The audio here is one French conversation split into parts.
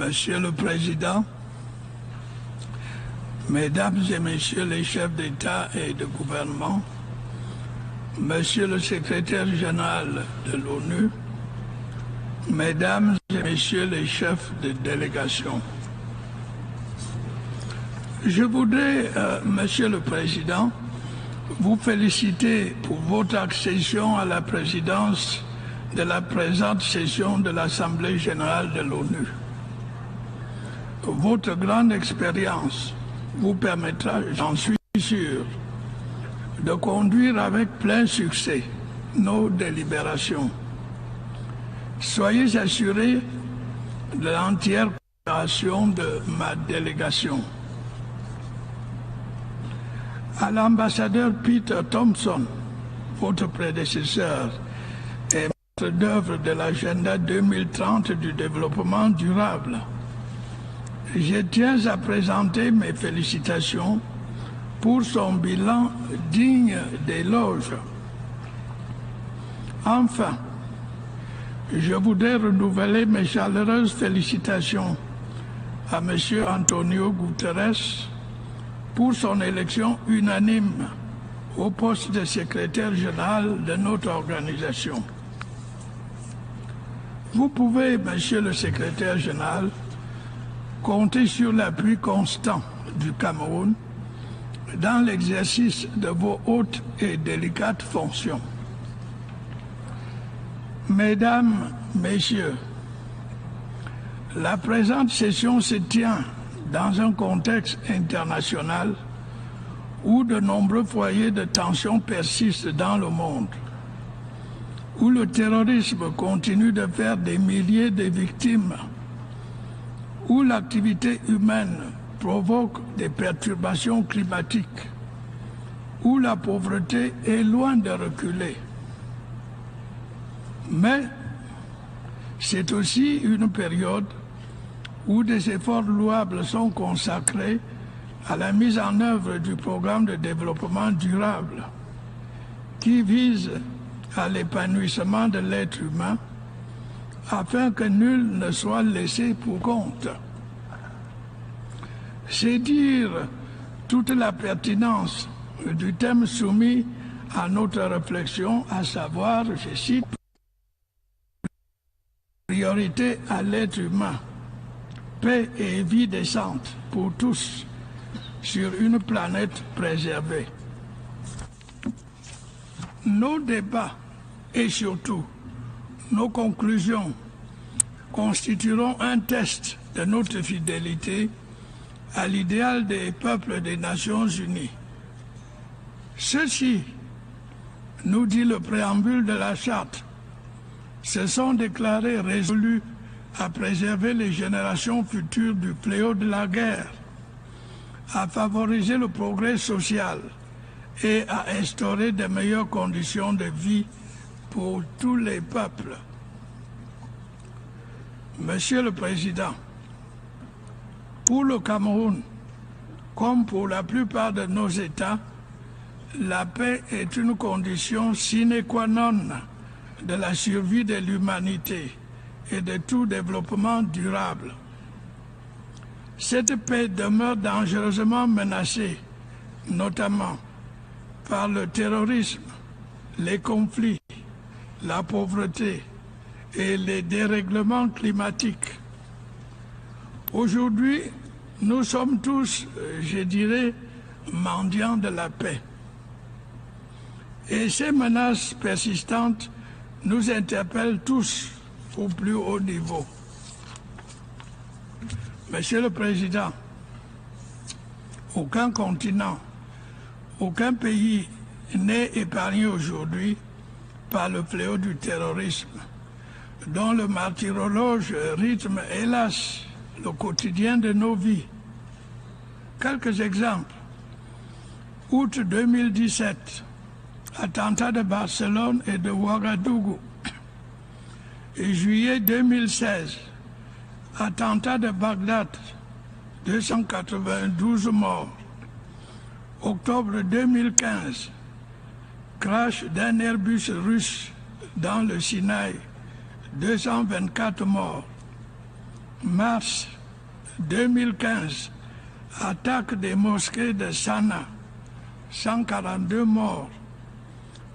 Monsieur le Président, Mesdames et Messieurs les chefs d'État et de gouvernement, Monsieur le Secrétaire général de l'ONU, Mesdames et Messieurs les chefs de délégation, je voudrais, Monsieur le Président, vous féliciter pour votre accession à la présidence de la présente session de l'Assemblée générale de l'ONU. Votre grande expérience vous permettra, j'en suis sûr, de conduire avec plein succès nos délibérations. Soyez assurés de l'entière coopération de ma délégation. À l'ambassadeur Peter Thompson, votre prédécesseur, et maître d'œuvre de l'agenda 2030 du développement durable, je tiens à présenter mes félicitations pour son bilan digne d'éloge. Enfin, je voudrais renouveler mes chaleureuses félicitations à M. Antonio Guterres pour son élection unanime au poste de secrétaire général de notre organisation. Vous pouvez, Monsieur le secrétaire général, compter sur l'appui constant du Cameroun dans l'exercice de vos hautes et délicates fonctions. Mesdames, Messieurs, la présente session se tient dans un contexte international où de nombreux foyers de tension persistent dans le monde, où le terrorisme continue de faire des milliers de victimes, où l'activité humaine provoque des perturbations climatiques, où la pauvreté est loin de reculer. Mais c'est aussi une période où des efforts louables sont consacrés à la mise en œuvre du programme de développement durable qui vise à l'épanouissement de l'être humain afin que nul ne soit laissé pour compte. C'est dire toute la pertinence du thème soumis à notre réflexion, à savoir, je cite, priorité à l'être humain, paix et vie décente pour tous sur une planète préservée. Nos débats et surtout nos conclusions constitueront un test de notre fidélité à l'idéal des peuples des Nations Unies. Ceux-ci, nous dit le préambule de la Charte, se sont déclarés résolus à préserver les générations futures du fléau de la guerre, à favoriser le progrès social et à instaurer de meilleures conditions de vie pour tous les peuples. Monsieur le Président, pour le Cameroun, comme pour la plupart de nos États, la paix est une condition sine qua non de la survie de l'humanité et de tout développement durable. Cette paix demeure dangereusement menacée, notamment par le terrorisme, les conflits, la pauvreté et les dérèglements climatiques. Aujourd'hui, nous sommes tous, je dirais, mendiants de la paix. Et ces menaces persistantes nous interpellent tous au plus haut niveau. Monsieur le Président, aucun continent, aucun pays n'est épargné aujourd'hui par le fléau du terrorisme, dont le martyrologe rythme, hélas, le quotidien de nos vies. Quelques exemples. Août 2017, attentat de Barcelone et de Ouagadougou. Et juillet 2016, attentat de Bagdad, 292 morts. Octobre 2015, crash d'un Airbus russe dans le Sinaï, 224 morts. Mars 2015, attaque des mosquées de Sanaa, 142 morts.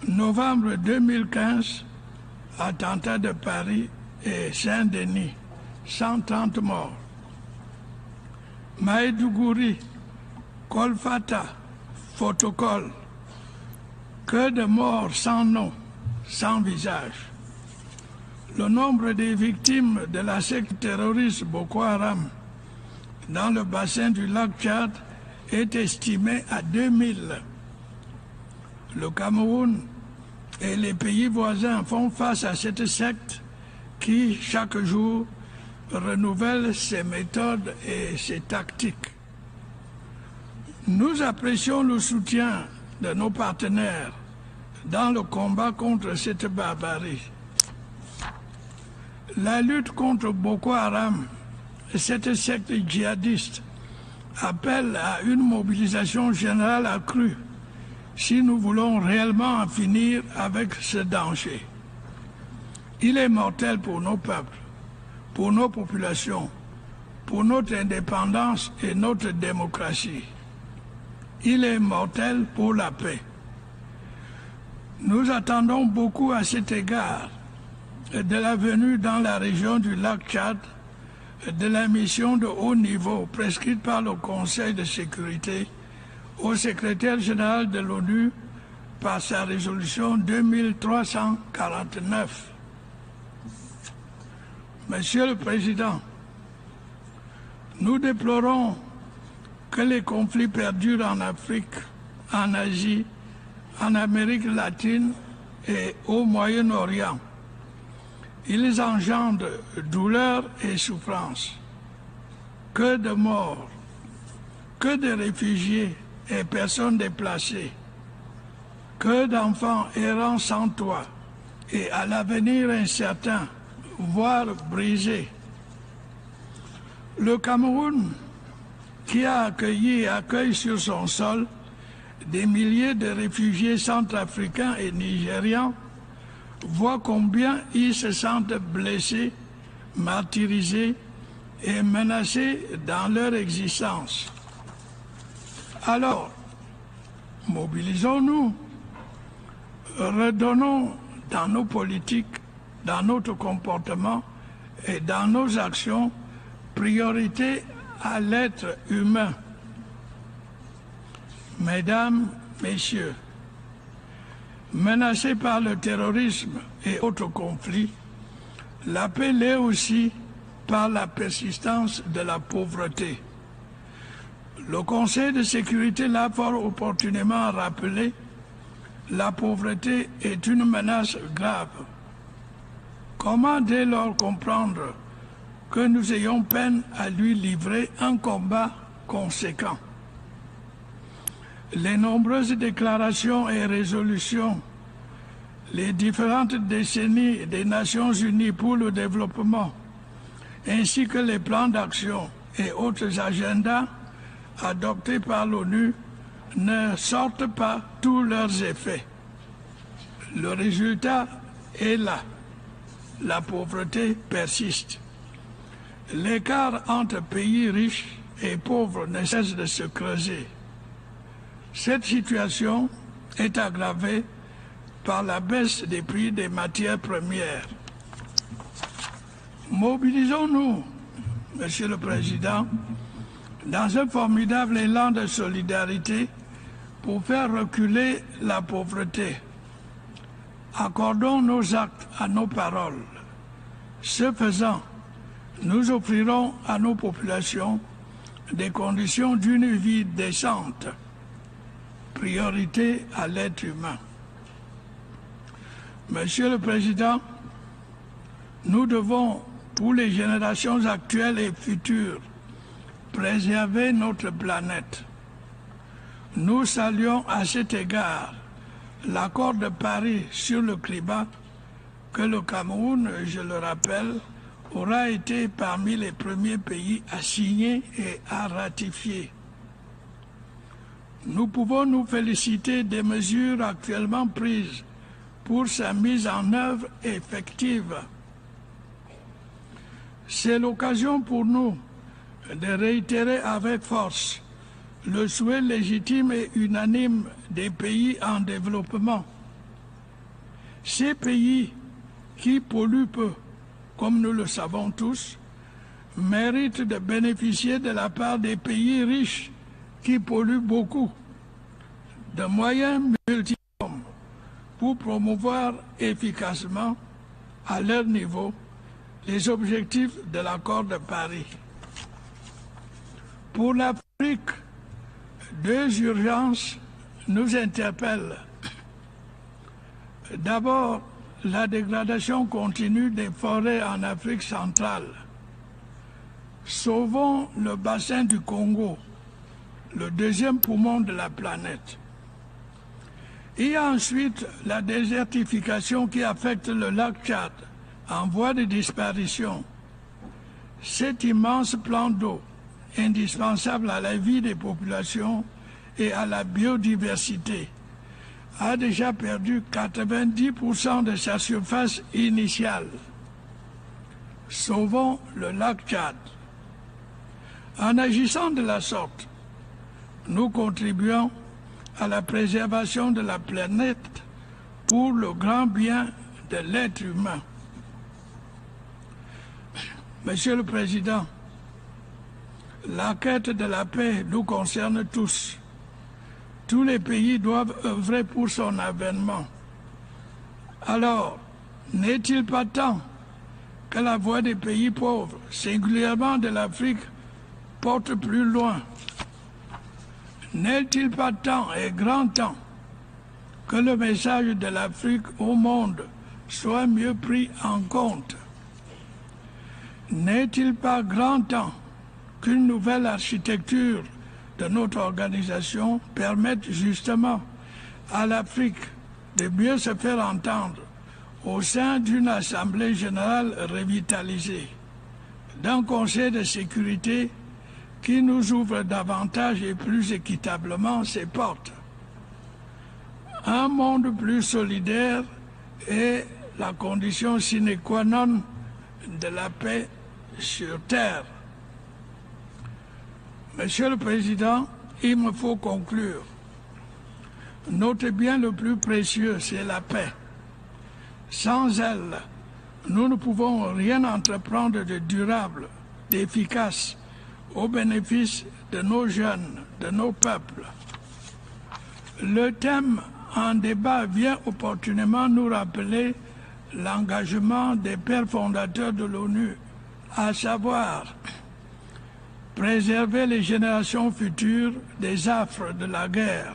Novembre 2015, attentat de Paris et Saint-Denis, 130 morts. Maïdougouri, Kolfata, Photocol, que de morts sans nom, sans visage. Le nombre des victimes de la secte terroriste Boko Haram dans le bassin du lac Tchad est estimé à 2000. Le Cameroun et les pays voisins font face à cette secte qui, chaque jour, renouvelle ses méthodes et ses tactiques. Nous apprécions le soutien de nos partenaires dans le combat contre cette barbarie. La lutte contre Boko Haram et cette secte djihadiste appelle à une mobilisation générale accrue si nous voulons réellement en finir avec ce danger. Il est mortel pour nos peuples, pour nos populations, pour notre indépendance et notre démocratie. Il est mortel pour la paix. Nous attendons beaucoup à cet égard de la venue dans la région du lac Tchad de la mission de haut niveau prescrite par le Conseil de sécurité au secrétaire général de l'ONU par sa résolution 2349. Monsieur le Président, nous déplorons que les conflits perdurent en Afrique, en Asie, en Amérique latine et au Moyen-Orient. Ils engendrent douleur et souffrance. Que de morts, que de réfugiés et personnes déplacées, que d'enfants errant sans toit et à l'avenir incertain, voire brisé. Le Cameroun, qui a accueilli et accueille sur son sol des milliers de réfugiés centrafricains et nigérians, voit combien ils se sentent blessés, martyrisés et menacés dans leur existence. Alors, mobilisons-nous, redonnons dans nos politiques, dans notre comportement et dans nos actions priorité à l'être humain. Mesdames, Messieurs, menacés par le terrorisme et autres conflits, la paix l'est aussi par la persistance de la pauvreté. Le Conseil de sécurité l'a fort opportunément rappelé, la pauvreté est une menace grave. Comment dès lors comprendre que nous ayons peine à lui livrer un combat conséquent? Les nombreuses déclarations et résolutions, les différentes décennies des Nations Unies pour le développement, ainsi que les plans d'action et autres agendas adoptés par l'ONU ne sortent pas tous leurs effets. Le résultat est là. La pauvreté persiste. L'écart entre pays riches et pauvres ne cesse de se creuser. Cette situation est aggravée par la baisse des prix des matières premières. Mobilisons-nous, Monsieur le Président, dans un formidable élan de solidarité pour faire reculer la pauvreté. Accordons nos actes à nos paroles. Ce faisant, nous offrirons à nos populations des conditions d'une vie décente. Priorité à l'être humain. Monsieur le Président, nous devons, pour les générations actuelles et futures, préserver notre planète. Nous saluons à cet égard l'accord de Paris sur le climat que le Cameroun, je le rappelle, aura été parmi les premiers pays à signer et à ratifier. Nous pouvons nous féliciter des mesures actuellement prises pour sa mise en œuvre effective. C'est l'occasion pour nous de réitérer avec force le souhait légitime et unanime des pays en développement. Ces pays qui polluent peu, comme nous le savons tous, méritent de bénéficier de la part des pays riches qui polluent beaucoup de moyens multiformes pour promouvoir efficacement à leur niveau les objectifs de l'accord de Paris. Pour l'Afrique, deux urgences nous interpellent. D'abord, la dégradation continue des forêts en Afrique centrale. Sauvons le bassin du Congo, le deuxième poumon de la planète. Il y a ensuite la désertification qui affecte le lac Tchad, en voie de disparition. Cet immense plan d'eau, indispensable à la vie des populations et à la biodiversité, a déjà perdu 90% de sa surface initiale. Sauvons le lac Tchad. En agissant de la sorte, nous contribuons à la préservation de la planète pour le grand bien de l'être humain. Monsieur le Président, la quête de la paix nous concerne tous. Tous les pays doivent œuvrer pour son avènement. Alors, n'est-il pas temps que la voix des pays pauvres, singulièrement de l'Afrique, porte plus loin? N'est-il pas temps et grand temps que le message de l'Afrique au monde soit mieux pris en compte? N'est-il pas grand temps qu'une nouvelle architecture de notre organisation permette justement à l'Afrique de mieux se faire entendre au sein d'une Assemblée générale revitalisée, d'un Conseil de sécurité qui nous ouvre davantage et plus équitablement ses portes? Un monde plus solidaire est la condition sine qua non de la paix sur Terre. Monsieur le Président, il me faut conclure. Notre bien le plus précieux, c'est la paix. Sans elle, nous ne pouvons rien entreprendre de durable, d'efficace, au bénéfice de nos jeunes, de nos peuples. Le thème en débat vient opportunément nous rappeler l'engagement des pères fondateurs de l'ONU, à savoir préserver les générations futures des affres de la guerre,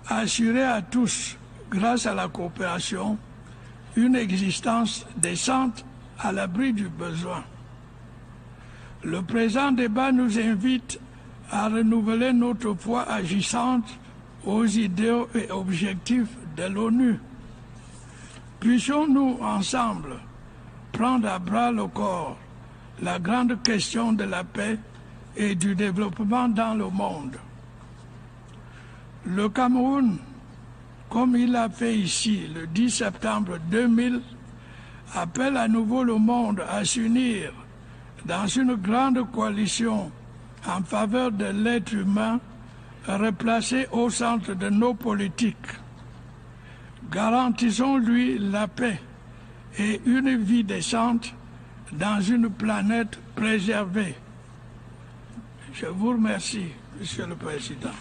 assurer à tous, grâce à la coopération, une existence décente à l'abri du besoin. Le présent débat nous invite à renouveler notre foi agissante aux idéaux et objectifs de l'ONU. Puissions-nous ensemble prendre à bras le corps la grande question de la paix et du développement dans le monde. Le Cameroun, comme il l'a fait ici le 10 septembre 2000, appelle à nouveau le monde à s'unir dans une grande coalition en faveur de l'être humain replacé au centre de nos politiques. Garantissons-lui la paix et une vie décente dans une planète préservée. Je vous remercie, Monsieur le Président.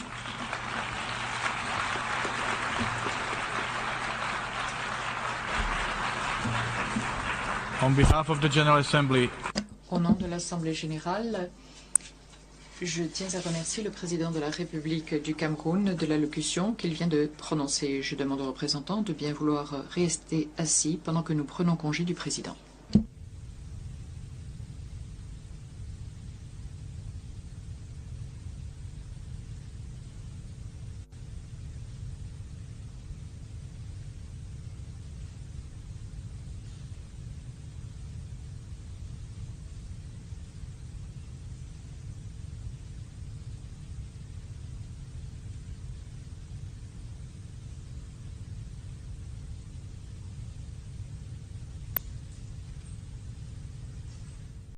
On behalf of the General Assembly, au nom de l'Assemblée générale, je tiens à remercier le président de la République du Cameroun de l'allocution qu'il vient de prononcer. Je demande aux représentants de bien vouloir rester assis pendant que nous prenons congé du président.